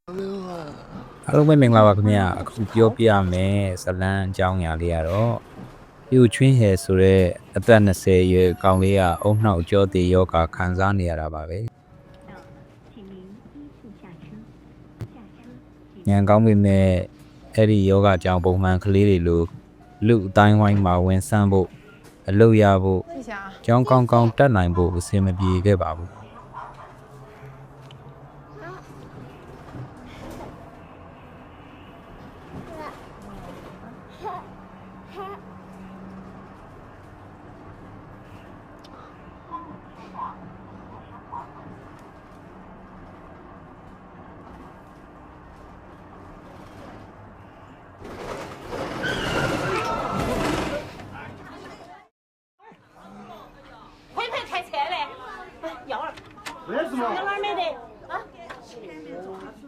အားလုံးပဲမင်္ဂလာပါခင်ဗျာအခုပြောပြမယ်ဇလန်းအကြောင်းအရာလေးကတော့ပြူချွင်းဟဲဆိုတဲ့အသက်20ရွယ်ကောင်လေးကအုံနှောက်ကြောသေးယောဂခံစားနေရတာပါပဲညံကောင်းပေမဲ့အဲ့ဒီယောဂအကြောင်းပုံမှန်ကလေးတွေလိုလူအတိုင်းဝိုင်းမှာဝင်ဆန်းဖို့အလုပ်ရဖို့ကြောင်းကောင်းကောင်းတက်နိုင်ဖို့အဆင်မပြေခဲ့ပါဘူး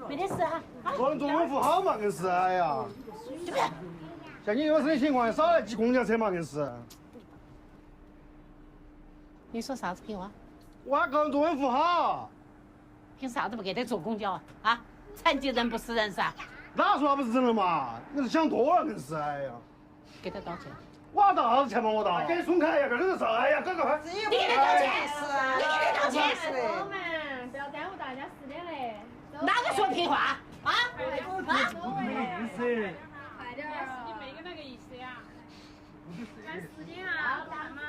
没得事哈。我们中文不好嘛，硬是哎呀。像你有什情况，少来挤公交车嘛，硬是。你说啥子屁话？我个人中文不好。凭啥子不给他坐公交啊？啊，残疾人不是人噻。哪说他不是人了嘛？你是想多了，硬是哎呀。给他道歉。我要道啥子歉嘛？我道。给松开呀，这是啥？哎呀，哥哥快。你给他道歉是啊，你给他道歉是。我们不要耽误大家时间嘞。哪个说屁话？啊？快点儿！你没个那个意思呀？赶时间啊，干嘛？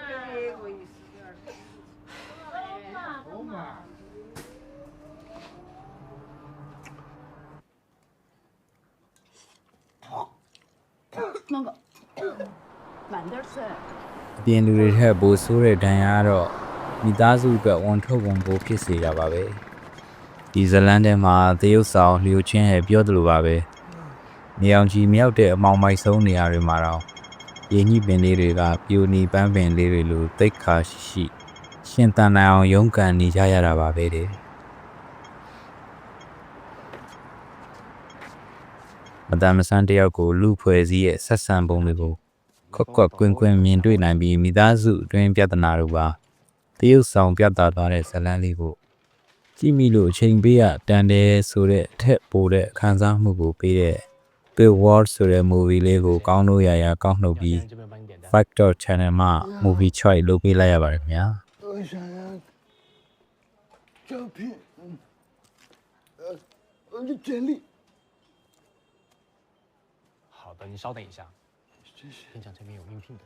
走嘛。那个，慢点吃。အပြင်လူတွေထက်ပိုဆိုးတဲ့ဒဏ်ရာကတော့မိသားစုအတွက်ဝန်ထုတ်ဝန်ပိုးဖြစ်စေတာပါပဲဒီဇလန်းထဲမှာသရုပ်ဆောင်လျိုချင်းဟဲပြောသလိုပါပဲနေအောင်ကြီးမြောက်တဲ့အမောင်မိုက်ဆုံးနေရာတွေမှာတော့ရင်းနှီးပင်လေးတွေကပြိုနီပန်းပင်လေးတွေလိုတိတ်ခါရှိရှင်တန်နိုင်အောင်ရုန်းကန်နေကြရတာပါပဲတဲ့မတမဆန်းတယောက်ကိုလူဖွဲ့စည်းရဲ့ဆက်ဆံပုံတွေကိုခွက်ခွက်ကွင်းကွင်းမြင်တွေ့နိုင်ပြီးမိသားစုအတွင်းပြဿနာတို့ပါတရုပ်ဆောင်ပြသသွားတဲ့ဇလန်းလေးကိုကြည့်မိလို့အချိန်ပေးရတန်တယ်ဆိုတဲ့အထက်ပိုတဲ့ခံစားမှုကိုပေးတဲ့ Big World ဆိုတဲ့ movie လေးကိုကောင်းလို့ရကောင်းနှုတ်ပြီး Factor Channel မှာ movie choice လုပ်ပေးလိုက်ရပါတယ်ခင်ဗျာ我想要照片，我的简历。好的，你稍等一下。店长这边有应聘的。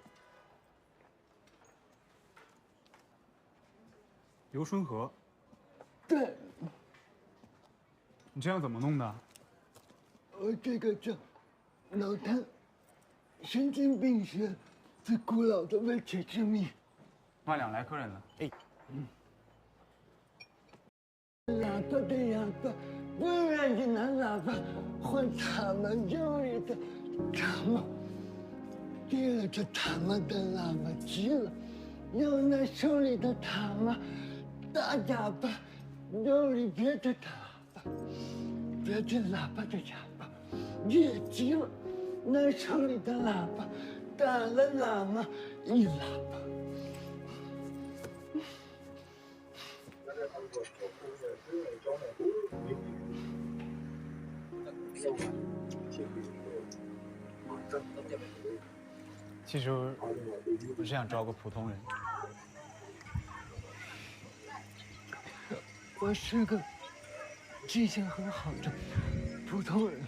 刘春和，对，你这样怎么弄的？我这个叫脑瘫神经病学最古老的未解之谜。马两来客人了。哎，喇叭的哑巴，不愿意拿喇叭换他们手里的塔嘛。提了这塔嘛的喇叭急了，要拿手里的塔嘛大哑巴，手里别的塔喇叭，别的喇叭的哑巴也急了，拿手里的喇叭打了喇嘛一喇叭。其实我是想招个普通人。我是个记性很好的普通人。